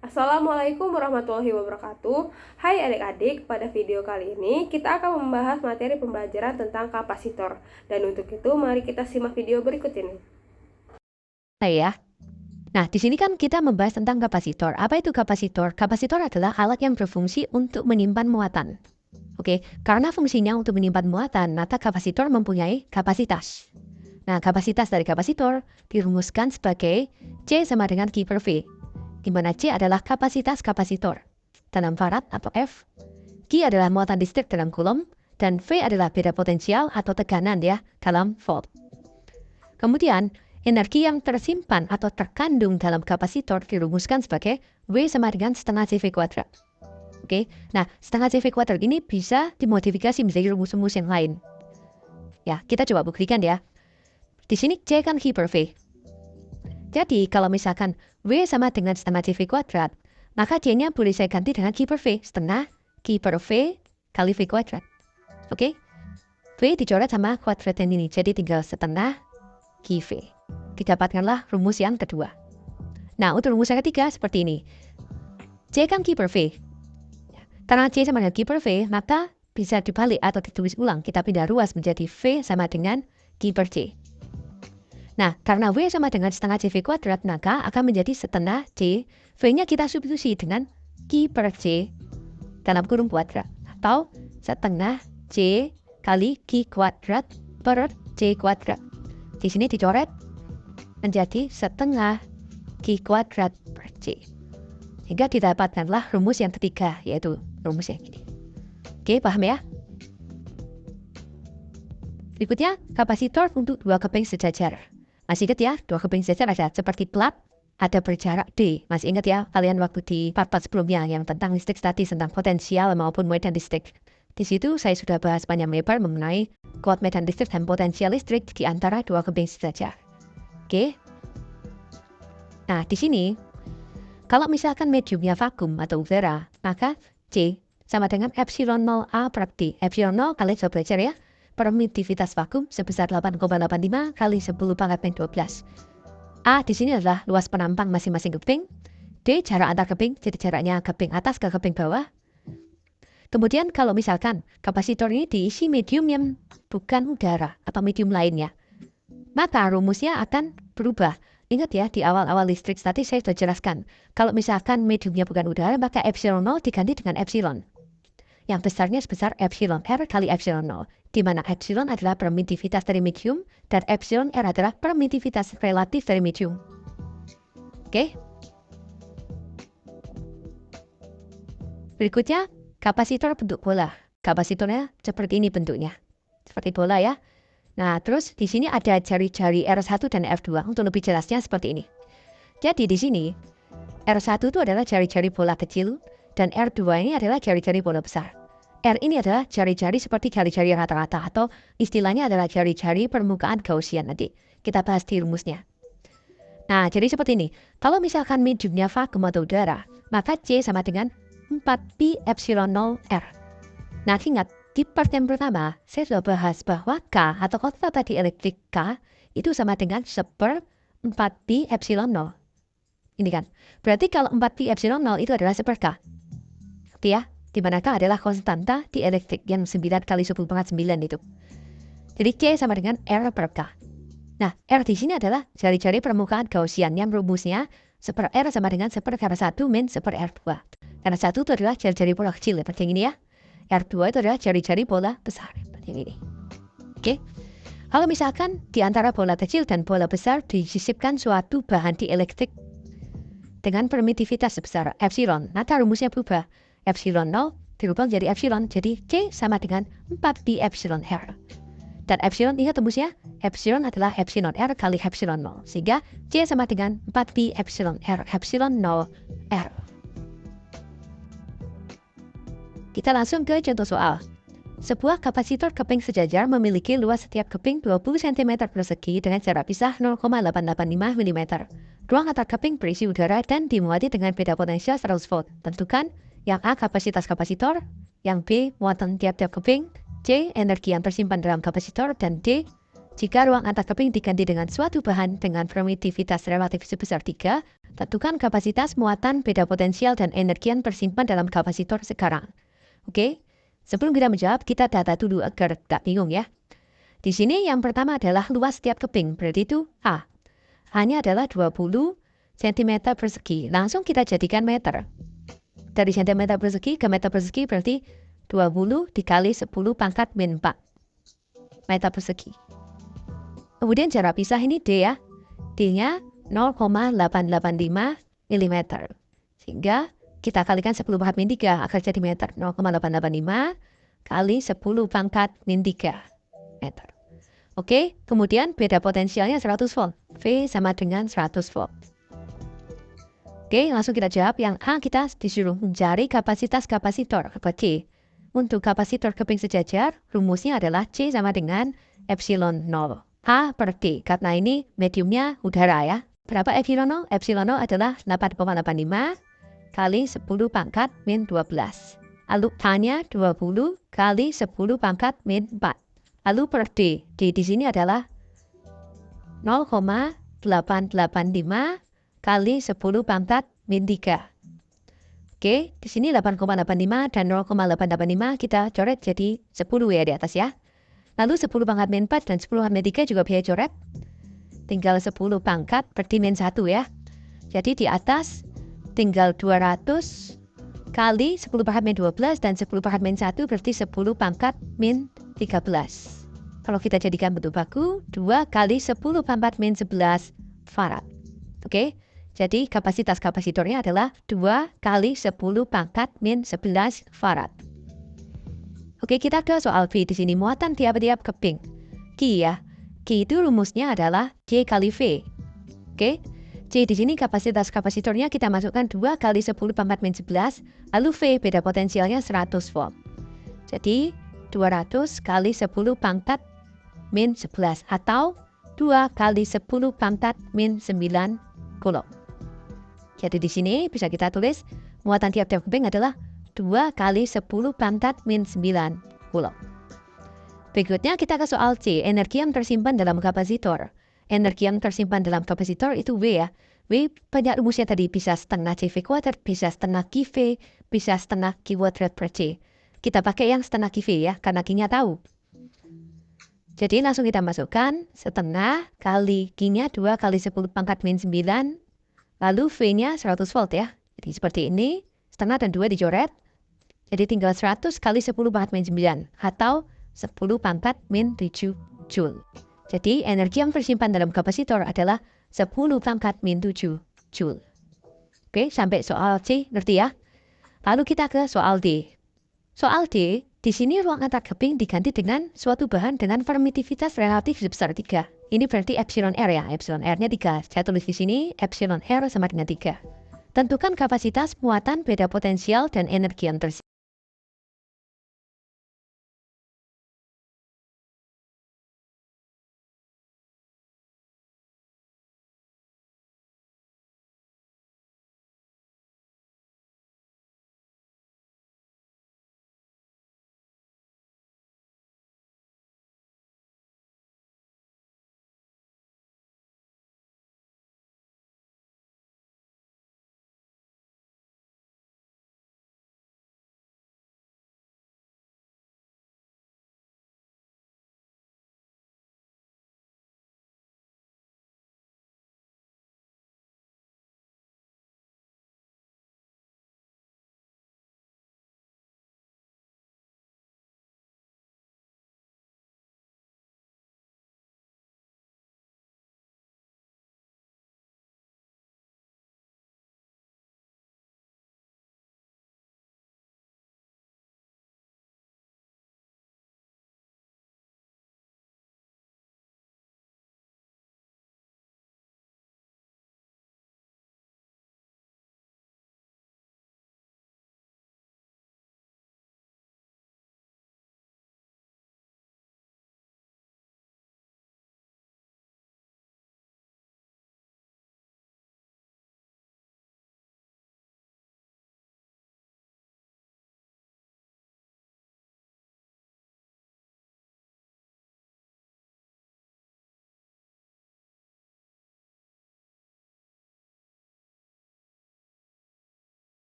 Assalamualaikum warahmatullahi wabarakatuh. Hai adik-adik, pada video kali ini kita akan membahas materi pembelajaran tentang kapasitor. Dan untuk itu mari kita simak video berikut ini. Ya. Nah, di sini kan kita membahas tentang kapasitor. Apa itu kapasitor? Kapasitor adalah alat yang berfungsi untuk menyimpan muatan. Oke, karena fungsinya untuk menyimpan muatan, maka kapasitor mempunyai kapasitas. Nah, kapasitas dari kapasitor dirumuskan sebagai C sama dengan Q per V, di mana C adalah kapasitas kapasitor dalam farad atau F, Q adalah muatan listrik dalam coulomb, dan V adalah beda potensial atau tekanan ya dalam volt. Kemudian, energi yang tersimpan atau terkandung dalam kapasitor dirumuskan sebagai W sama dengan setengah CV kuadrat. Oke, nah setengah CV kuadrat ini bisa dimodifikasi menjadi rumus-rumus yang lain. Ya, kita coba buktikan ya. Di sini C kan Q per V. Jadi, kalau misalkan W sama dengan setengah CV kuadrat, maka C-nya boleh saya ganti dengan Q per V, setengah Q per V kali V kuadrat. Oke, V dicoret sama kuadrat yang ini, jadi tinggal setengah QV. Didapatkanlah rumus yang kedua. Nah, untuk rumus yang ketiga seperti ini. C kan Q per V. Karena C sama dengan Q per V, maka bisa dibalik atau ditulis ulang. Kita pindah ruas menjadi V sama dengan Q per C. Nah, karena W sama dengan setengah CV kuadrat, maka akan menjadi setengah C. V-nya kita substitusi dengan Q per C dalam kurung kuadrat. Atau setengah C kali Q kuadrat per C kuadrat. Di sini dicoret menjadi setengah Q kuadrat per C. Hingga didapatkanlah rumus yang ketiga, yaitu rumus yang ini. Oke, paham ya? Berikutnya, kapasitor untuk dua keping sejajar. Masih ingat ya, dua keping sejajar ada seperti plat, ada berjarak D. Masih ingat ya, kalian waktu di part-part sebelumnya yang tentang listrik statis, tentang potensial maupun medan listrik. Di situ saya sudah bahas panjang lebar mengenai kuat medan listrik dan potensial listrik di antara dua keping sejajar. Oke. Nah, di sini, kalau misalkan mediumnya vakum atau udara, maka C sama dengan epsilon 0A per D. Epsilon 0 kalian sudah belajar ya. Permitivitas vakum sebesar 8,85 kali 10 pangkat 12. A di sini adalah luas penampang masing-masing keping. D jarak antar keping, jadi jaraknya keping atas ke keping bawah. Kemudian kalau misalkan kapasitor ini diisi medium yang bukan udara atau medium lainnya, maka rumusnya akan berubah. Ingat ya, di awal-awal listrik statis saya sudah jelaskan. Kalau misalkan mediumnya bukan udara, maka epsilon 0 diganti dengan epsilon. Yang besarnya sebesar epsilon R kali epsilon 0, di mana epsilon adalah permitivitas dari medium dan epsilon R adalah permitivitas relatif dari medium. Oke? Berikutnya, kapasitor bentuk bola. Kapasitornya seperti ini bentuknya. Seperti bola ya. Nah, terus di sini ada jari-jari R1 dan R2. Untuk lebih jelasnya seperti ini. Jadi di sini, R1 itu adalah jari-jari bola kecil, dan R2 ini adalah jari-jari bola besar. R ini adalah jari-jari seperti jari-jari rata-rata atau istilahnya adalah jari-jari permukaan Gaussian nanti. Kita bahas di rumusnya. Nah, jadi seperti ini. Kalau misalkan mediumnya vakum atau udara, maka C sama dengan 4pi epsilon 0 R. Nah, ingat, di part yang pertama, saya sudah bahas bahwa K atau konstan dielektrik K itu sama dengan 1/4pi epsilon 0. Ini kan. Berarti kalau 4pi epsilon 0 itu adalah 1/K. Oke ya? Di mana K adalah konstanta dielektrik yang 9 kali 10 pangkat 9 itu. Jadi C sama dengan R per K. Nah, R di sini adalah jari-jari permukaan Gaussian yang rumusnya 1/R sama dengan 1/R1 min 1/R2. R1 itu adalah jari-jari bola kecil seperti ini ya. R2 itu adalah jari-jari bola besar seperti ini. Oke. Kalau misalkan di antara bola kecil dan bola besar disisipkan suatu bahan dielektrik dengan permitivitas sebesar epsilon, maka rumusnya berubah. Epsilon 0 dirubah jadi epsilon, jadi C sama dengan 4pi epsilon R. Dan epsilon, ingat rumusnya, epsilon adalah epsilon R kali epsilon 0. Sehingga C sama dengan 4pi epsilon R, epsilon 0 R. Kita langsung ke contoh soal. Sebuah kapasitor keping sejajar memiliki luas setiap keping 20 cm persegi dengan jarak pisah 0,885 mm. Ruang antar keping berisi udara dan dimuati dengan beda potensial 100 volt. Tentukan yang A kapasitas kapasitor, yang B muatan tiap-tiap keping, C energi yang tersimpan dalam kapasitor, dan D Jika ruang antar keping diganti dengan suatu bahan dengan permitivitas relatif sebesar 3, tentukan kapasitas, muatan, beda potensial, dan energi yang tersimpan dalam kapasitor sekarang. Oke, sebelum kita menjawab, kita data dulu agar gak bingung ya. Di sini yang pertama adalah luas setiap keping, berarti itu A. A-nya adalah 20 cm persegi. Langsung kita jadikan meter. Dari cm persegi ke meter persegi berarti 20 dikali 10 pangkat min 4 meter persegi. Kemudian jarak pisah ini D ya. D-nya 0,885 mm. Sehingga kita kalikan 10 pangkat min 3 akan jadi meter. 0,885 kali 10 pangkat min 3 meter. Oke, kemudian beda potensialnya 100 volt. V sama dengan 100 volt. Oke, langsung kita jawab. Yang A kita disuruh mencari kapasitas kapasitor. C. Untuk kapasitor keping sejajar, rumusnya adalah C sama dengan epsilon 0. H per D, karena ini mediumnya udara ya. Berapa epsilon 0? Epsilon 0 adalah 8,85 kali 10 pangkat min 12. Lalu H-nya 20 kali 10 pangkat min 4. Lalu per D, D di sini adalah 0,885 kali 10 pangkat min 3. Oke, di sini 8,85 dan 0,885 kita coret jadi 10 ya di atas ya. Lalu 10 pangkat min 4 dan 10 pangkat min 3 juga bisa coret. Tinggal 10 pangkat berarti min 1 ya. Jadi di atas tinggal 200 kali 10 pangkat min 12 dan 10 pangkat min 1 berarti 10 pangkat min 13. Kalau kita jadikan bentuk baku, 2 kali 10 pangkat min 11 farad. Oke, jadi kapasitas kapasitornya adalah 2 kali 10 pangkat min 11 farad. Oke, kita ke soal V. Di sini muatan tiap-tiap keping. Q ya. Q itu rumusnya adalah J kali V. Oke. J di sini kapasitas kapasitornya kita masukkan 2 kali 10 pangkat min 11. Lalu V beda potensialnya 100 volt. Jadi 200 kali 10 pangkat min 11. Atau 2 kali 10 pangkat min 9 coulomb. Jadi di sini bisa kita tulis muatan tiap-tiap keping adalah 2 kali 10 pangkat min 9 coulomb. Berikutnya kita ke soal C, energi yang tersimpan dalam kapasitor. Energi yang tersimpan dalam kapasitor itu W ya. W banyak rumusnya tadi, bisa setengah CV kuadrat, bisa setengah QV, bisa setengah Q kuadrat per C. Kita pakai yang setengah QV ya, karena Q-nya tahu. Jadi langsung kita masukkan setengah kali Q-nya 2 kali 10 pangkat min 9, lalu V-nya 100 volt ya. Jadi seperti ini. Setengah dan 2 dicoret. Jadi tinggal 100 kali 10 pangkat min 9 atau 10 pangkat min 7 joule. Jadi energi yang tersimpan dalam kapasitor adalah 10 pangkat min 7 joule. Oke, sampai soal C, ngerti ya? Lalu kita ke soal D. Soal D, di sini ruang antar keping diganti dengan suatu bahan dengan permitivitas relatif sebesar 3. Ini berarti epsilon R ya, epsilon R-nya 3. Saya tulis di sini epsilon R sama dengan 3. Tentukan kapasitas, muatan, beda potensial, dan energi yang tersimpan.